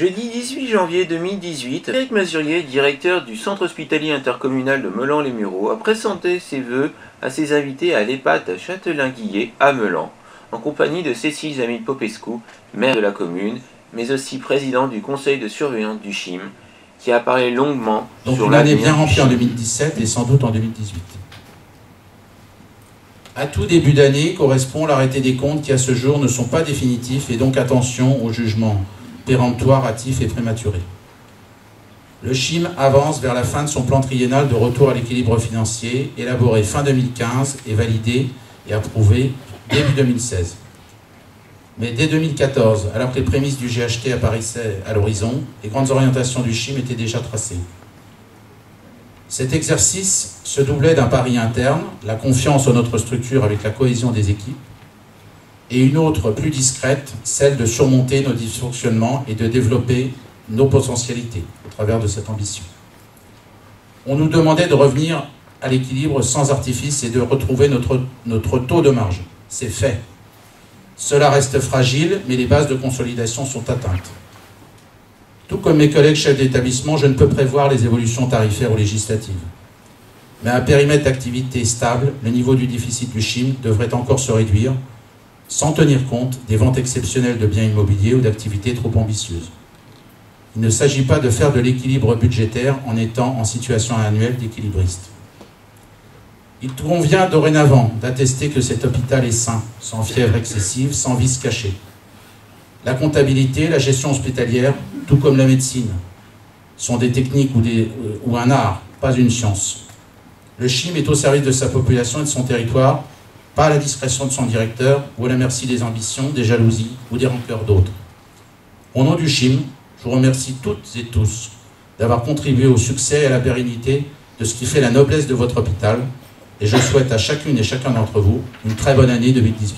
Jeudi 18 janvier 2018, Eric Mazurier, directeur du centre hospitalier intercommunal de Meulan-les-Mureaux, a présenté ses vœux à ses invités à l'EHPAD Châtelain-Guillet à Meulan, en compagnie de Cécile Zamil-Popescu, maire de la commune, mais aussi président du conseil de surveillance du CHIM, qui a parlé longuement sur une année bien remplie en 2017 et sans doute en 2018. À tout début d'année correspond l'arrêté des comptes qui à ce jour ne sont pas définitifs et donc attention au jugement péremptoire, hâtif et prématuré. Le CHIM avance vers la fin de son plan triennal de retour à l'équilibre financier, élaboré fin 2015 et validé et approuvé début 2016. Mais dès 2014, alors que les prémices du GHT apparaissaient à l'horizon, les grandes orientations du CHIM étaient déjà tracées. Cet exercice se doublait d'un pari interne, la confiance en notre structure avec la cohésion des équipes, et une autre plus discrète, celle de surmonter nos dysfonctionnements et de développer nos potentialités au travers de cette ambition. On nous demandait de revenir à l'équilibre sans artifice et de retrouver notre taux de marge. C'est fait. Cela reste fragile, mais les bases de consolidation sont atteintes. Tout comme mes collègues chefs d'établissement, je ne peux prévoir les évolutions tarifaires ou législatives. Mais à un périmètre d'activité stable, le niveau du déficit du CHIM devrait encore se réduire, sans tenir compte des ventes exceptionnelles de biens immobiliers ou d'activités trop ambitieuses. Il ne s'agit pas de faire de l'équilibre budgétaire en étant en situation annuelle d'équilibriste. Il convient dorénavant d'attester que cet hôpital est sain, sans fièvre excessive, sans vices cachés. La comptabilité, la gestion hospitalière, tout comme la médecine, sont des techniques ou un art, pas une science. Le CHIM est au service de sa population et de son territoire, pas à la discrétion de son directeur ou à la merci des ambitions, des jalousies ou des rancœurs d'autres. Au nom du CHIM, je vous remercie toutes et tous d'avoir contribué au succès et à la pérennité de ce qui fait la noblesse de votre hôpital et je souhaite à chacune et chacun d'entre vous une très bonne année 2018.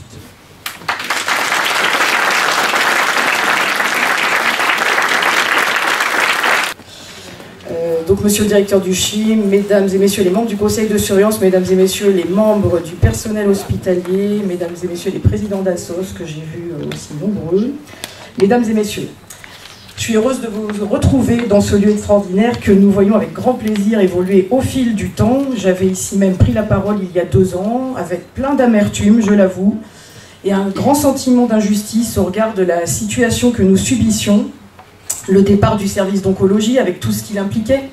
Donc, monsieur le directeur du CHIM, mesdames et messieurs les membres du conseil de surveillance, mesdames et messieurs les membres du personnel hospitalier, mesdames et messieurs les présidents d'ASSOS, que j'ai vus aussi nombreux, mesdames et messieurs, je suis heureuse de vous retrouver dans ce lieu extraordinaire que nous voyons avec grand plaisir évoluer au fil du temps. J'avais ici même pris la parole il y a 2 ans, avec plein d'amertume, je l'avoue, et un grand sentiment d'injustice au regard de la situation que nous subissions. Le départ du service d'oncologie avec tout ce qu'il impliquait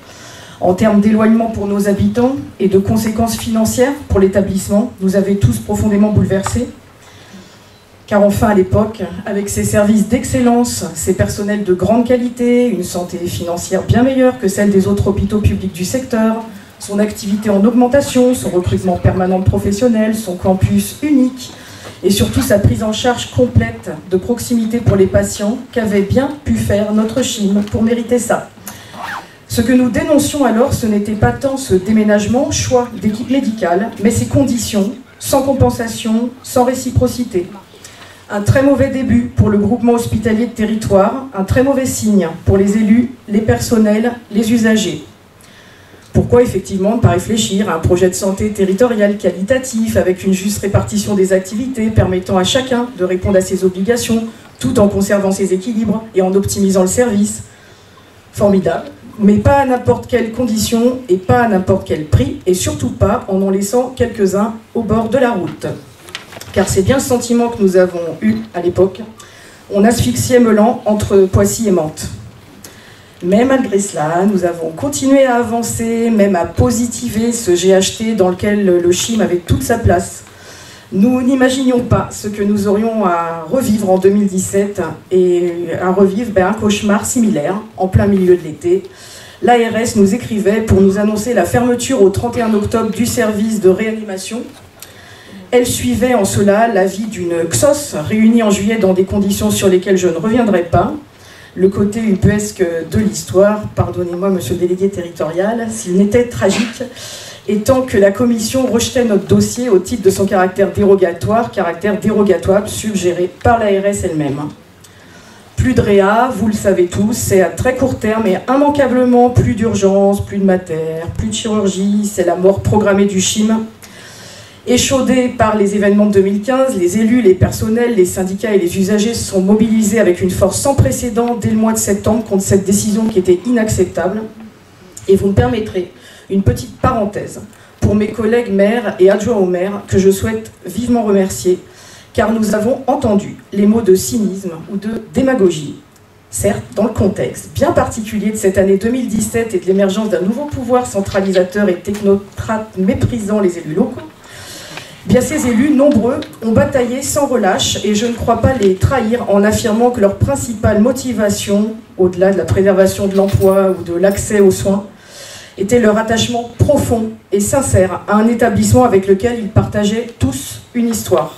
en termes d'éloignement pour nos habitants et de conséquences financières pour l'établissement nous avait tous profondément bouleversés. Car enfin à l'époque, avec ses services d'excellence, ses personnels de grande qualité, une santé financière bien meilleure que celle des autres hôpitaux publics du secteur, son activité en augmentation, son recrutement permanent de professionnels, son campus unique, et surtout sa prise en charge complète de proximité pour les patients qu'avait bien pu faire notre CHIM pour mériter ça. Ce que nous dénoncions alors, ce n'était pas tant ce déménagement, choix d'équipe médicale, mais ces conditions, sans compensation, sans réciprocité. Un très mauvais début pour le groupement hospitalier de territoire, un très mauvais signe pour les élus, les personnels, les usagers. Pourquoi effectivement ne pas réfléchir à un projet de santé territorial qualitatif avec une juste répartition des activités permettant à chacun de répondre à ses obligations tout en conservant ses équilibres et en optimisant le service? Formidable, mais pas à n'importe quelle condition et pas à n'importe quel prix et surtout pas en laissant quelques-uns au bord de la route. Car c'est bien le sentiment que nous avons eu à l'époque. On asphyxiait Meulan entre Poissy et Mantes. Mais malgré cela, nous avons continué à avancer, même à positiver ce GHT dans lequel le CHIM avait toute sa place. Nous n'imaginions pas ce que nous aurions à revivre en 2017 et à revivre un cauchemar similaire en plein milieu de l'été. L'ARS nous écrivait pour nous annoncer la fermeture au 31 octobre du service de réanimation. Elle suivait en cela l'avis d'une XOS réunie en juillet dans des conditions sur lesquelles je ne reviendrai pas. Le côté ubuesque de l'histoire, pardonnez-moi monsieur le délégué territorial, s'il n'était tragique, étant que la commission rejetait notre dossier au titre de son caractère dérogatoire suggéré par l'ARS elle-même. Plus de réa, vous le savez tous, c'est à très court terme et immanquablement plus d'urgence, plus de mater, plus de chirurgie, c'est la mort programmée du CHIM. Échaudés par les événements de 2015, les élus, les personnels, les syndicats et les usagers se sont mobilisés avec une force sans précédent dès le mois de septembre contre cette décision qui était inacceptable. Et vous me permettrez une petite parenthèse pour mes collègues maires et adjoints au maire que je souhaite vivement remercier, car nous avons entendu les mots de cynisme ou de démagogie. Certes, dans le contexte bien particulier de cette année 2017 et de l'émergence d'un nouveau pouvoir centralisateur et technocrate méprisant les élus locaux, bien ces élus, nombreux, ont bataillé sans relâche et je ne crois pas les trahir en affirmant que leur principale motivation, au-delà de la préservation de l'emploi ou de l'accès aux soins, était leur attachement profond et sincère à un établissement avec lequel ils partageaient tous une histoire.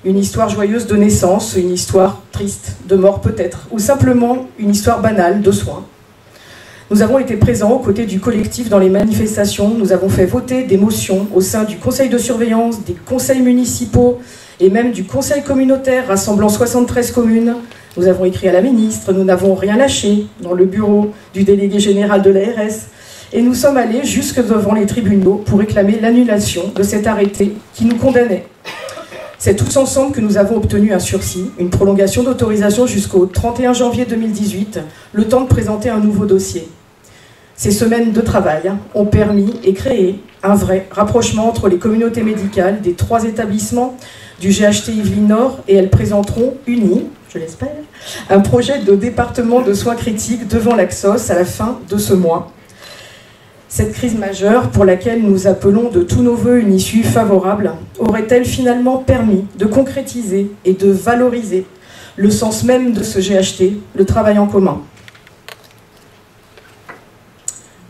Une histoire joyeuse de naissance, une histoire triste de mort peut-être, ou simplement une histoire banale de soins. Nous avons été présents aux côtés du collectif dans les manifestations, nous avons fait voter des motions au sein du conseil de surveillance, des conseils municipaux et même du conseil communautaire rassemblant 73 communes. Nous avons écrit à la ministre, nous n'avons rien lâché dans le bureau du délégué général de l'ARS et nous sommes allés jusque devant les tribunaux pour réclamer l'annulation de cet arrêté qui nous condamnait. C'est tous ensemble que nous avons obtenu un sursis, une prolongation d'autorisation jusqu'au 31 janvier 2018, le temps de présenter un nouveau dossier. Ces semaines de travail ont permis et créé un vrai rapprochement entre les communautés médicales des 3 établissements du GHT Yvelines Nord et elles présenteront unis, je l'espère, un projet de département de soins critiques devant l'Axos à la fin de ce mois. Cette crise majeure, pour laquelle nous appelons de tous nos voeux une issue favorable, aurait-elle finalement permis de concrétiser et de valoriser le sens même de ce GHT, le travail en commun?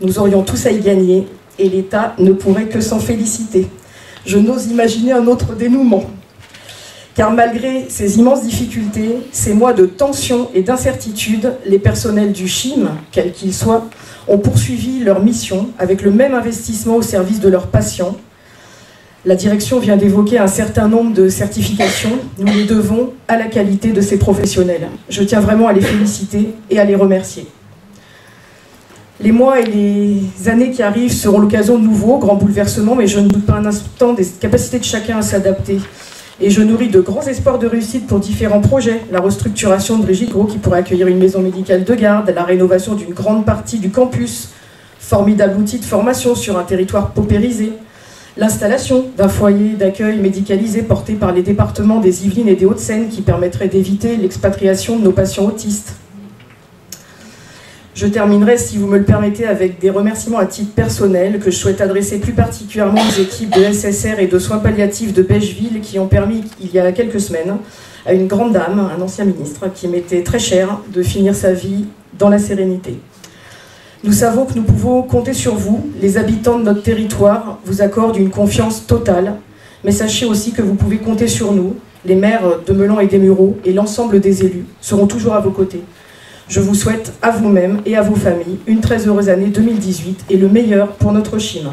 Nous aurions tous à y gagner et l'État ne pourrait que s'en féliciter. Je n'ose imaginer un autre dénouement. Car malgré ces immenses difficultés, ces mois de tension et d'incertitude, les personnels du CHIM, quels qu'ils soient, ont poursuivi leur mission avec le même investissement au service de leurs patients. La direction vient d'évoquer un certain nombre de certifications. Nous les devons à la qualité de ces professionnels. Je tiens vraiment à les féliciter et à les remercier. Les mois et les années qui arrivent seront l'occasion de nouveaux grands bouleversements, mais je ne doute pas un instant des capacités de chacun à s'adapter. Et je nourris de grands espoirs de réussite pour différents projets. La restructuration de Brigitte Gros qui pourrait accueillir une maison médicale de garde, la rénovation d'une grande partie du campus, formidable outil de formation sur un territoire paupérisé, l'installation d'un foyer d'accueil médicalisé porté par les départements des Yvelines et des Hauts-de-Seine qui permettrait d'éviter l'expatriation de nos patients autistes. Je terminerai, si vous me le permettez, avec des remerciements à titre personnel que je souhaite adresser plus particulièrement aux équipes de SSR et de soins palliatifs de Bècheville qui ont permis, il y a quelques semaines, à une grande dame, un ancien ministre, qui m'était très cher, de finir sa vie dans la sérénité. Nous savons que nous pouvons compter sur vous. Les habitants de notre territoire vous accordent une confiance totale, mais sachez aussi que vous pouvez compter sur nous. Les maires de Meulan et des Mureaux et l'ensemble des élus seront toujours à vos côtés. Je vous souhaite à vous-même et à vos familles une très heureuse année 2018 et le meilleur pour notre Chine.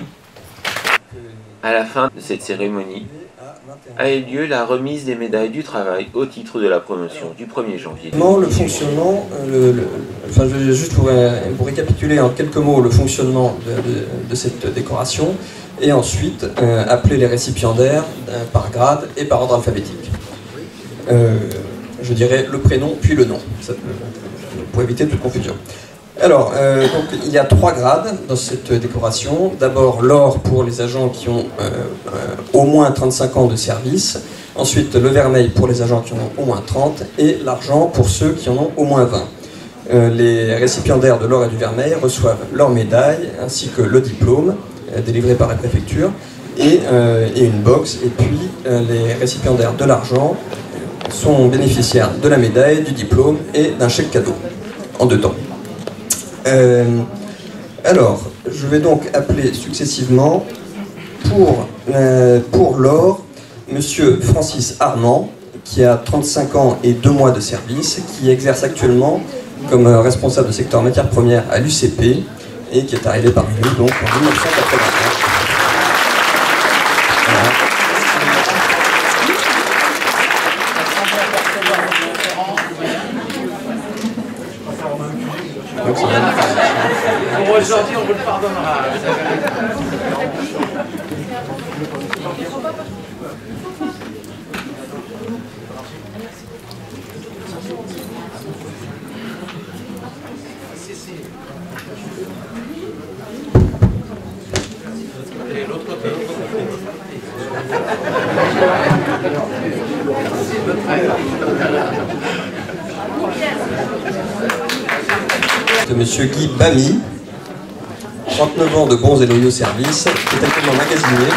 À la fin de cette cérémonie a eu lieu la remise des médailles du travail au titre de la promotion du 1er janvier. Le fonctionnement, enfin, je vais juste vous récapituler en quelques mots le fonctionnement de cette décoration et ensuite appeler les récipiendaires par grade et par ordre alphabétique. Je dirais le prénom puis le nom. Pour éviter toute confusion. Alors, donc, il y a 3 grades dans cette décoration. D'abord, l'or pour les agents qui ont au moins 35 ans de service. Ensuite, le vermeil pour les agents qui en ont au moins 30. Et l'argent pour ceux qui en ont au moins 20. Les récipiendaires de l'or et du vermeil reçoivent leur médaille ainsi que le diplôme délivré par la préfecture et une box. Et puis, les récipiendaires de l'argent sont bénéficiaires de la médaille, du diplôme et d'un chèque cadeau, en 2 temps. Alors, je vais donc appeler successivement pour l'or, Monsieur Francis Armand, qui a 35 ans et 2 mois de service, qui exerce actuellement comme responsable de secteur matières premières à l'UCP et qui est arrivé parmi nous donc en 1981. Voilà. Pour aujourd'hui, on vous le pardonnera. De Monsieur Guy Bamy, 39 ans de bons et loyaux services, qui est actuellement magasinier.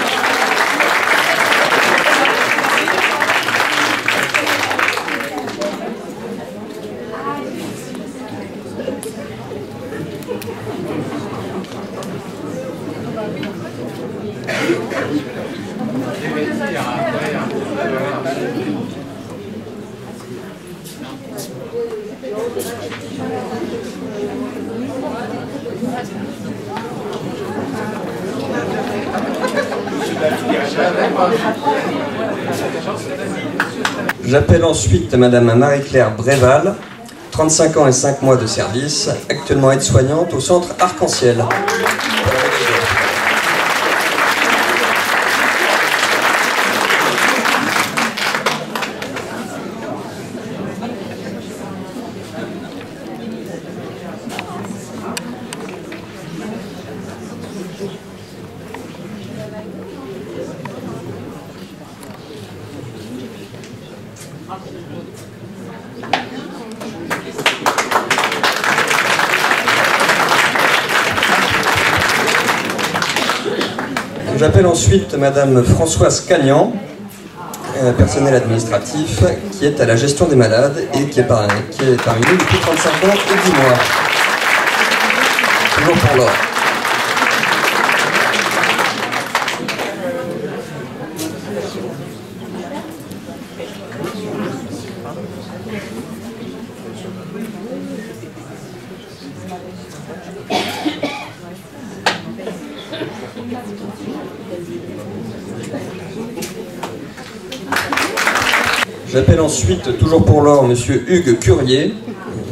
J'appelle ensuite Madame Marie-Claire Bréval, 35 ans et 5 mois de service, actuellement aide-soignante au centre Arc-en-Ciel. J'appelle ensuite Madame Françoise Cagnan, personnel administratif, qui est à la gestion des malades et qui est parmi nous depuis 35 ans et 10 mois. Toujours pour l'or. J'appelle ensuite, toujours pour l'or, Monsieur Hugues Curier,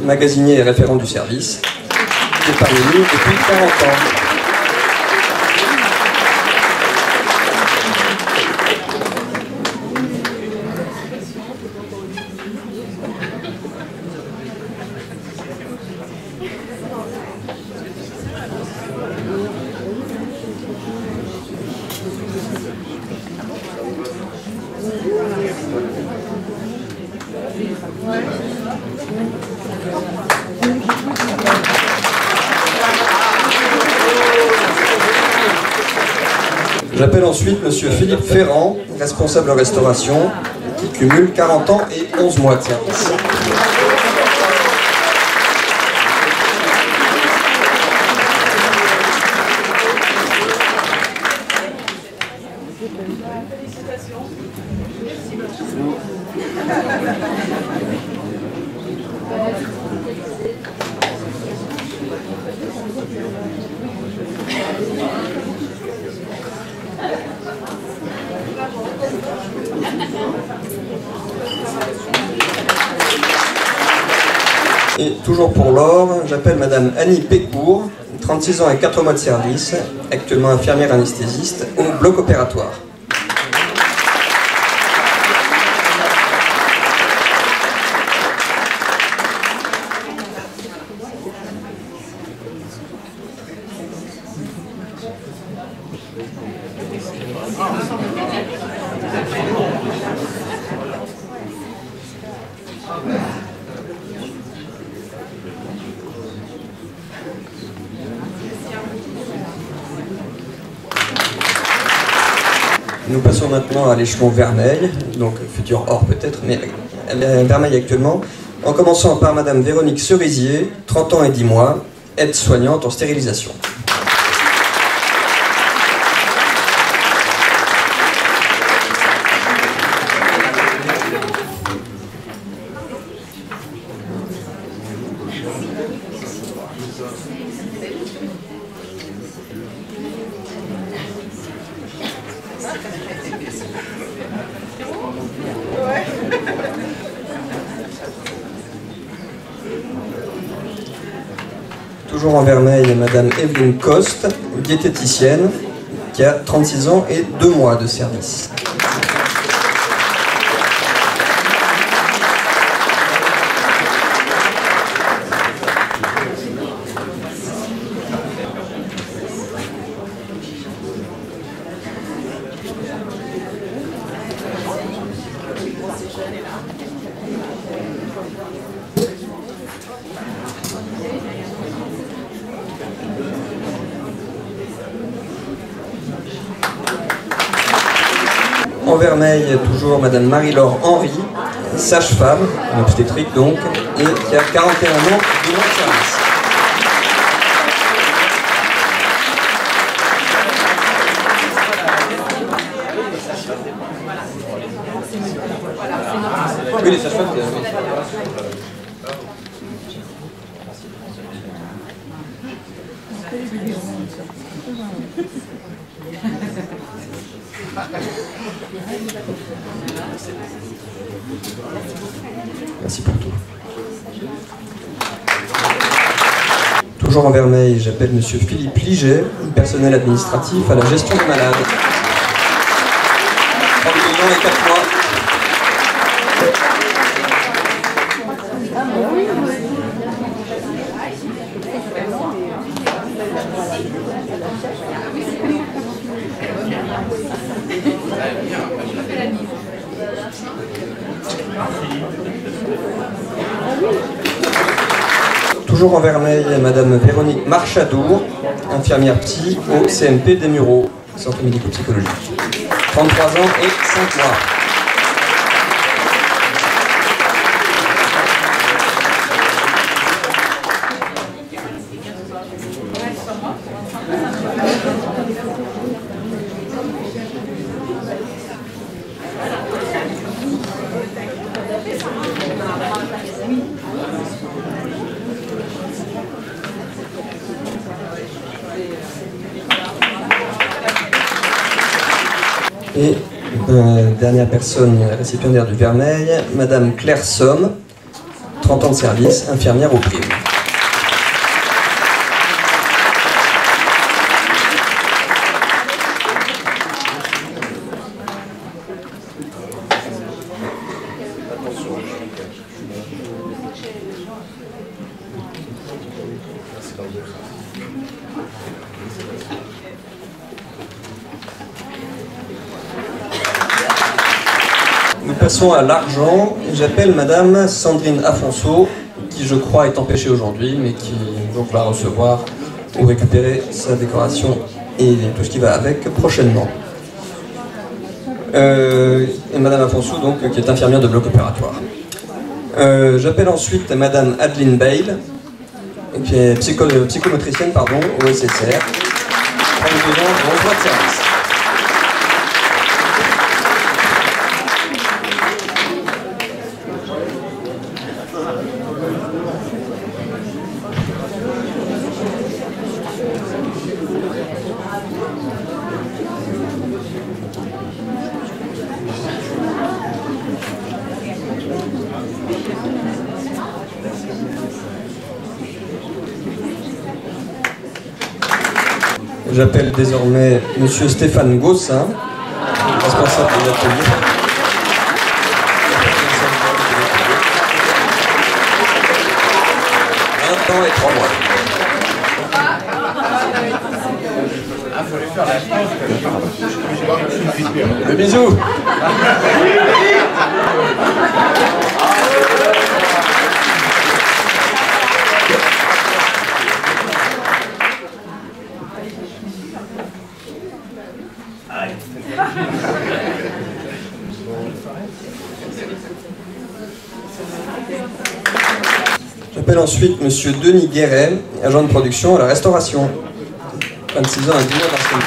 magasinier et référent du service, qui est parmi nous depuis 40 ans. J'appelle ensuite Monsieur Philippe Ferrand, responsable restauration, qui cumule 40 ans et 11 mois de service. Et toujours pour l'or, j'appelle Madame Annie Pécourt, 36 ans et 4 mois de service, actuellement infirmière anesthésiste au bloc opératoire. Nous passons maintenant à l'échelon vermeil, donc futur or peut-être, mais vermeil actuellement, en commençant par Madame Véronique Cerisier, 30 ans et 10 mois, aide-soignante en stérilisation. Toujours en vermeil, Madame Evelyne Coste, diététicienne, qui a 36 ans et 2 mois de service. en Vermeil, toujours Madame Marie-Laure Henry, sage-femme, en obstétrique donc, et qui a 41 ans de service. Oui, les sages-femmes. Merci pour tout. Toujours en Vermeil, j'appelle Monsieur Philippe Liget, personnel administratif à la gestion des malades. 32 ans et 4 mois. Toujours en Vermeil, Madame Véronique Marchadour, infirmière psy au CMP des Mureaux, centre médico-psychologique. 33 ans et 5 mois. Et dernière personne récipiendaire du Vermeil, Madame Claire Somme, 30 ans de service, infirmière au privé. Nous passons à l'argent. J'appelle Madame Sandrine Afonso, qui je crois est empêchée aujourd'hui, mais qui donc va recevoir ou récupérer sa décoration et tout ce qui va avec prochainement. Et Madame Afonso, donc, qui est infirmière de bloc opératoire. J'appelle ensuite Madame Adeline Bale, qui est psychomotricienne au SSR. 32 ans, emploi de service. J'appelle désormais Monsieur Stéphane Gossin, responsable de l'atelier. Un an et 3 mois. Le bisou. J'appelle ensuite Monsieur Denis Guéret, agent de production à la restauration. 26 ans et 10 mois d'ancienneté.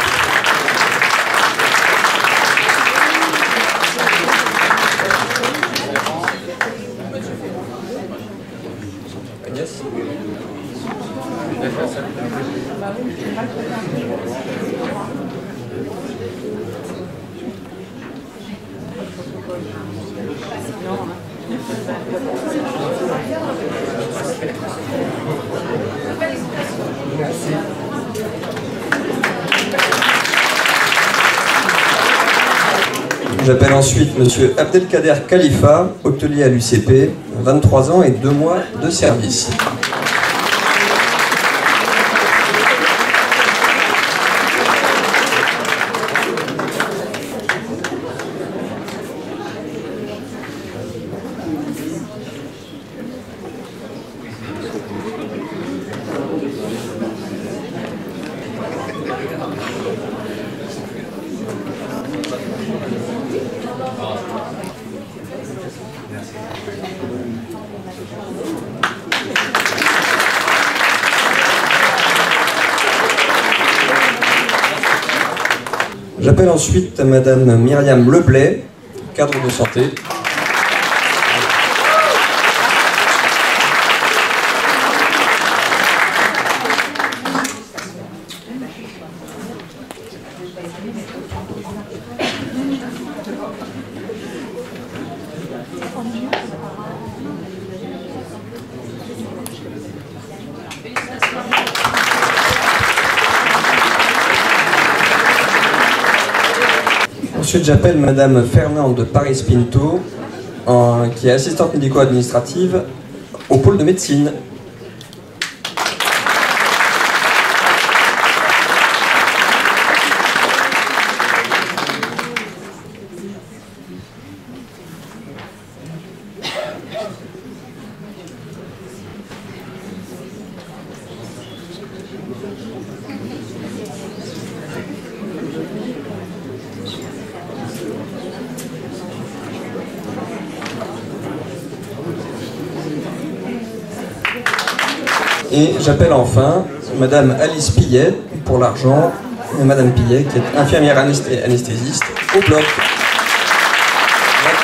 Agnès ? J'appelle ensuite Monsieur Abdelkader Khalifa, hôtelier à l'UCP, 23 ans et 2 mois de service. J'appelle ensuite Madame Myriam Leblay, cadre de santé. Ensuite, j'appelle Madame Fernande Paris-Pinto, qui est assistante médico-administrative au pôle de médecine. Et j'appelle enfin Madame Alice Pillet pour l'argent, et Madame Pillet qui est infirmière anesthésiste au bloc,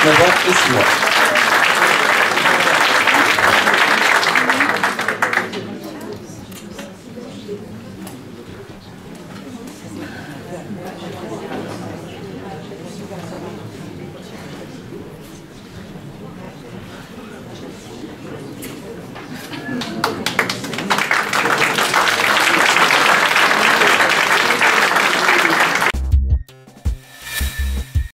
29 ans et 6 mois.